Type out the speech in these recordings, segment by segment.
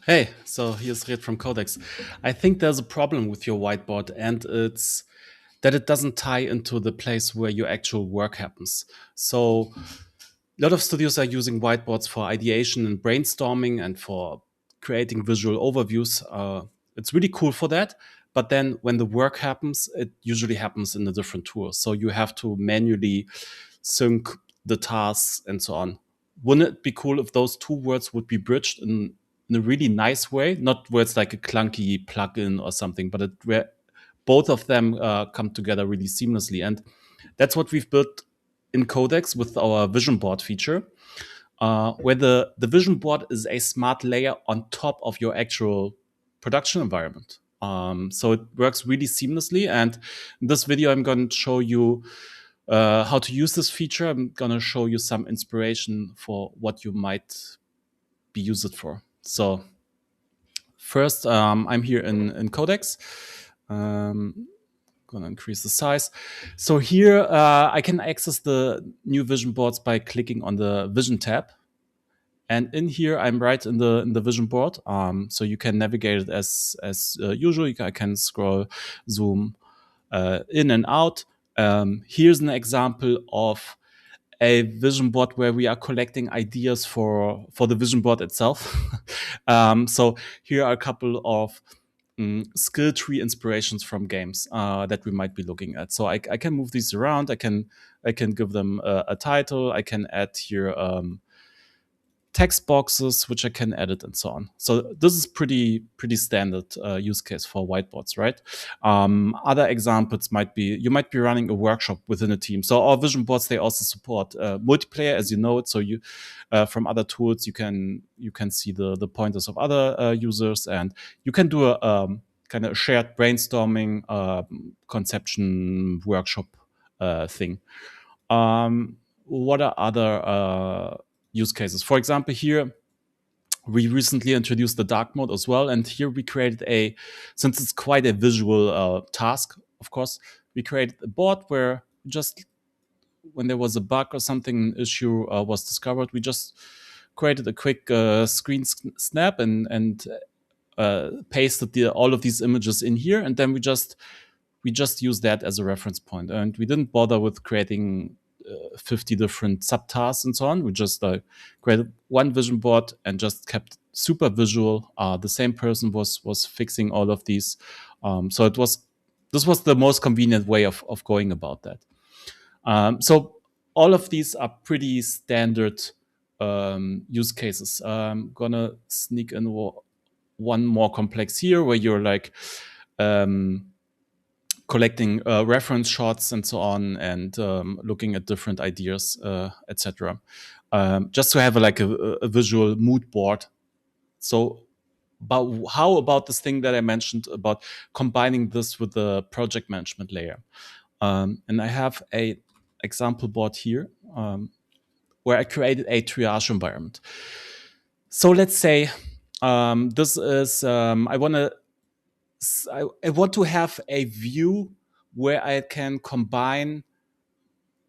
Hey, so here's Red from Codex. I think there's a problem with your whiteboard, and it's that it doesn't tie into the place where your actual work happens. So, a lot of studios are using whiteboards for ideation and brainstorming and for creating visual overviews. It's really cool for that. But then when the work happens, it usually happens in a different tool. So, you have to manually sync the tasks and so on. Wouldn't it be cool if those two words would be bridged in a really nice way? Not where it's like a clunky plugin or something, but where both of them come together really seamlessly. And that's what we've built in Codex with our vision board feature, where the vision board is a smart layer on top of your actual production environment. So it works really seamlessly. And in this video, I'm going to show you how to use this feature. I'm going to show you some inspiration for what you might be used it for. So first, I'm here in Codex. Gonna increase the size. So here I can access the new vision boards by clicking on the Vision tab. And in here, I'm right in the vision board. So you can navigate it as usual. I can scroll, zoom in and out. Here's an example of a vision board where we are collecting ideas for the vision board itself. So here are a couple of skill tree inspirations from games that we might be looking at. So I can move these around. I can give them a title. I can add here text boxes which I can edit and so on. So this is pretty standard use case for whiteboards, right? Other examples might be you might be running a workshop within a team. So our vision boards, they also support multiplayer, as you know it. So you from other tools you can see the pointers of other users, and you can do a kind of shared brainstorming conception workshop thing. What are other use cases? For example, here we recently introduced the dark mode as well, and here we created since it's quite a visual task, of course, we created a board where just when there was a bug or something, an issue was discovered, we just created a quick screen snap and pasted all of these images in here, and then we just use that as a reference point, and we didn't bother with creating 50 different subtasks and so on. We just created one vision board and just kept super visual. The same person was fixing all of these, so this was the most convenient way of going about that. So all of these are pretty standard use cases. I'm gonna sneak in one more complex here, where you're like collecting reference shots and so on, and looking at different ideas, etc. Just to have a visual mood board. So, but how about this thing that I mentioned about combining this with the project management layer? And I have a example board here where I created a triage environment. So let's say this is I want to have a view where I can combine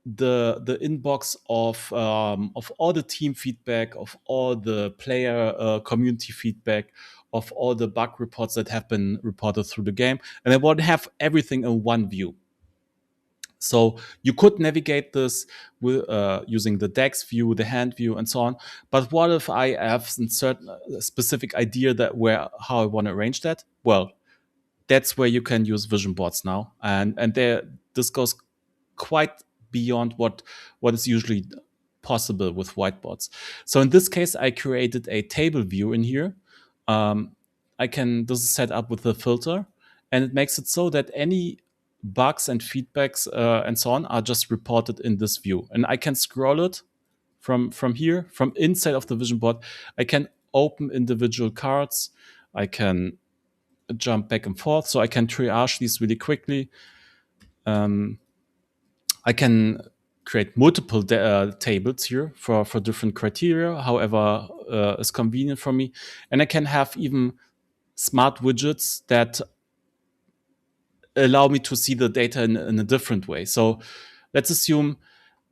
the inbox of all the team feedback, of all the player community feedback, of all the bug reports that have been reported through the game, and I want to have everything in one view. So you could navigate this using the DAX view, the hand view, and so on. But what if I have a certain specific idea how I want to arrange that? Well, that's where you can use vision boards now, and this goes quite beyond what is usually possible with whiteboards. So in this case, I created a table view in here. This is set up with a filter, and it makes it so that any bugs and feedbacks and so on are just reported in this view, and I can scroll it from here, from inside of the vision board. I can open individual cards. I can jump back and forth, so I can triage these really quickly. I can create multiple tables here for different criteria, however is convenient for me. And I can have even smart widgets that allow me to see the data in a different way. So let's assume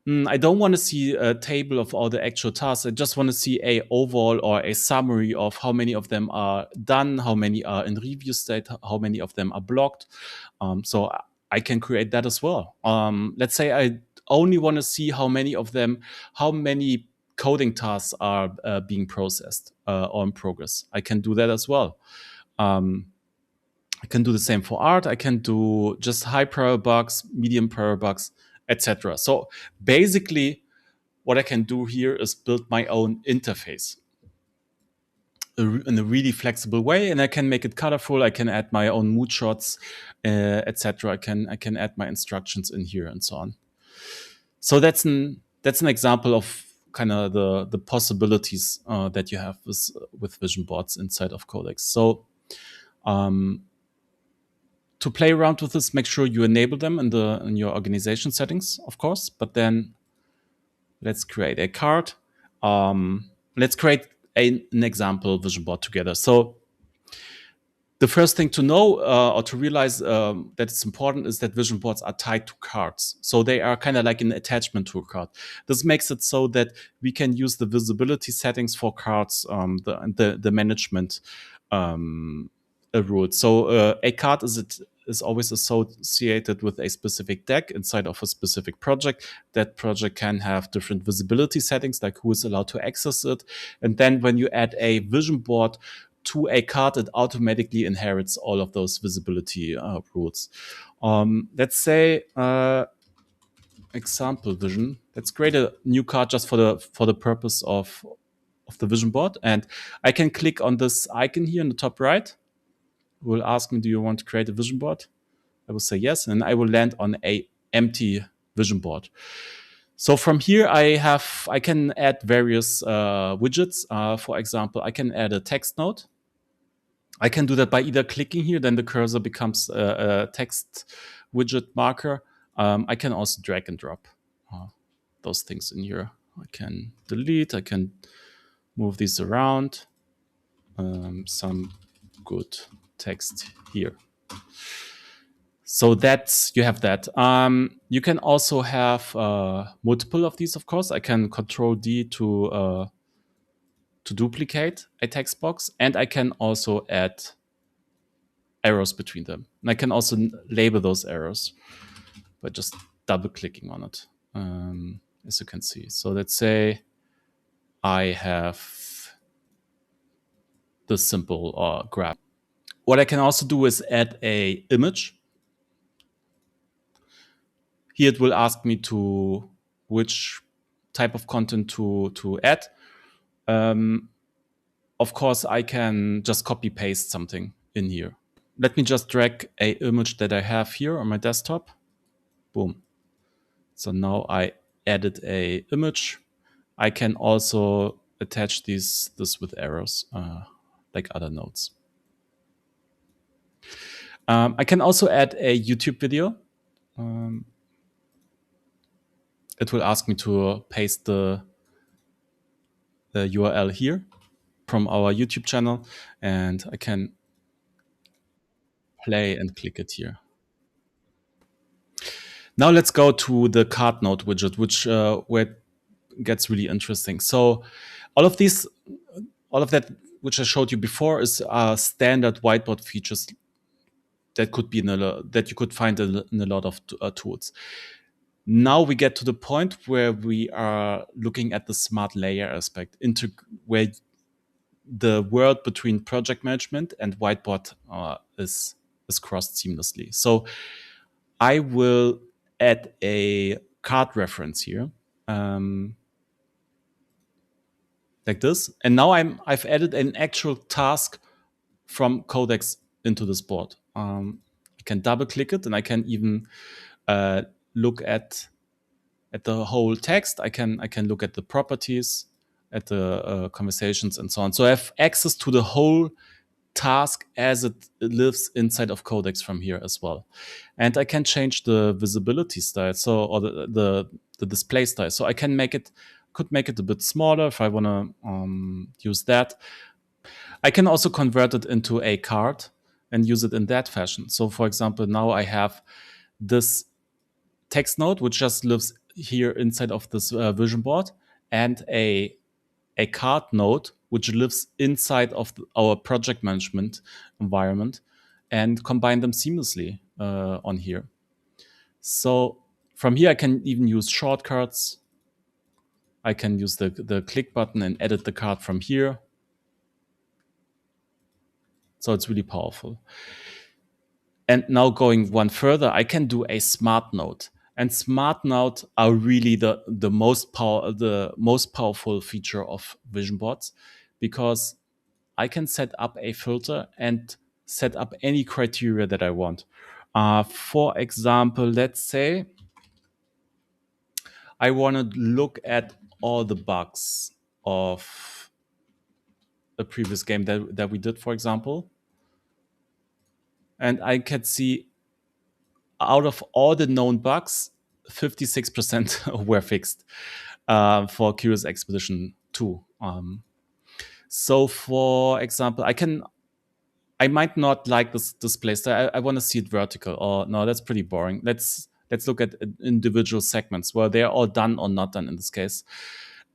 I don't want to see a table of all the actual tasks. I just want to see a overall or a summary of how many of them are done, how many are in review state, how many of them are blocked. So I can create that as well. Let's say I only want to see how many of them, how many coding tasks are being processed or in progress. I can do that as well. I can do the same for art. I can do just high priority bugs, medium priority bugs, etc. So basically, what I can do here is build my own interface in a really flexible way, and I can make it colorful. I can add my own mood shots, etc. I can add my instructions in here and so on. So that's an example of kind of the possibilities that you have with vision boards inside of Codex. So um, to play around with this, make sure you enable them in your organization settings, of course. But then let's create a card. Let's create an example vision board together. So the first thing to know or to realize that it's important is that vision boards are tied to cards. So they are kind of like an attachment to a card. This makes it so that we can use the visibility settings for cards, the management rules. So a card is always associated with a specific deck inside of a specific project. That project can have different visibility settings, like who is allowed to access it. And then when you add a vision board to a card, it automatically inherits all of those visibility rules. Let's say example vision. Let's create a new card just for the purpose of the vision board, and I can click on this icon here in the top right. It will ask me, do you want to create a vision board? I will say yes, and I will land on a empty vision board. So from here, I can add various widgets. For example, I can add a text node. I can do that by either clicking here, then the cursor becomes a text widget marker. I can also drag and drop those things in here. I can delete, I can move these around. Some good text here. So that's, you have that. You can also have multiple of these, of course. I can Control D to duplicate a text box, and I can also add arrows between them. And I can also label those arrows by just double clicking on it, as you can see. So let's say I have this simple graph. What I can also do is add a image. Here it will ask me to which type of content to add. Of course, I can just copy paste something in here. Let me just drag a image that I have here on my desktop. Boom. So now I added a image. I can also attach this with arrows, like other nodes. I can also add a YouTube video. It will ask me to paste the URL here from our YouTube channel, and I can play and click it here. Now let's go to the card node widget, which where it gets really interesting. So all of that which I showed you before is standard whiteboard features that could be that you could find in a lot of tools. Now we get to the point where we are looking at the smart layer aspect, into where the world between project management and whiteboard is crossed seamlessly. So I will add a card reference here, like this, and now I've added an actual task from Codex into this board. I can double click it, and I can even look at the whole text. I can look at the properties, at the conversations, and so on. So I have access to the whole task as it lives inside of Codex from here as well. And I can change the visibility style, so, or the display style. So I can could make it a bit smaller if I want to use that. I can also convert it into a card and use it in that fashion. So for example, now I have this text node which just lives here inside of this vision board, and a card node which lives inside of our project management environment, and combine them seamlessly on here. So from here, I can even use shortcuts. I can use the click button and edit the card from here. So it's really powerful. And now going one further, I can do a smart node. And smart nodes are really the most powerful feature of vision boards, because I can set up a filter and set up any criteria that I want. For example, let's say I want to look at all the bugs of a previous game that we did, for example. And I can see out of all the known bugs, 56% were fixed for Curious Expedition 2. So, for example, I might not like this display style. I want to see it vertical. Or no, that's pretty boring. Let's look at individual segments where they're all done or not done in this case.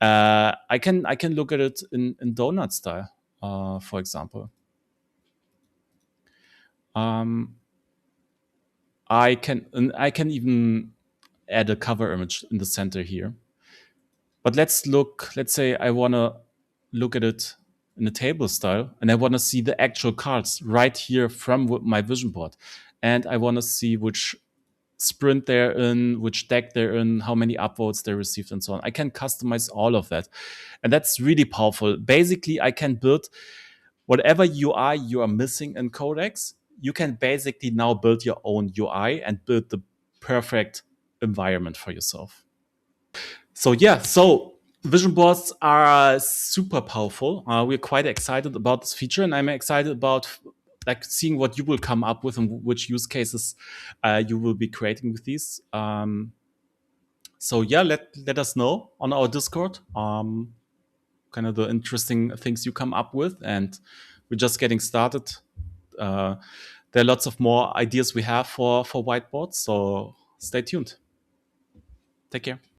I can look at it in donut style, for example. I can even add a cover image in the center here. But let's say I want to look at it in a table style, and I want to see the actual cards right here from my vision board. And I want to see which sprint they're in, which deck they're in, how many upvotes they received, and so on. I can customize all of that. And that's really powerful. Basically, I can build whatever UI you are missing in Codex. You can basically now build your own UI and build the perfect environment for yourself. So vision boards are super powerful. We're quite excited about this feature, and I'm excited about like seeing what you will come up with and which use cases you will be creating with these. So yeah, let us know on our Discord. Kind of the interesting things you come up with, and we're just getting started. There are lots of more ideas we have for whiteboards, so stay tuned. Take care.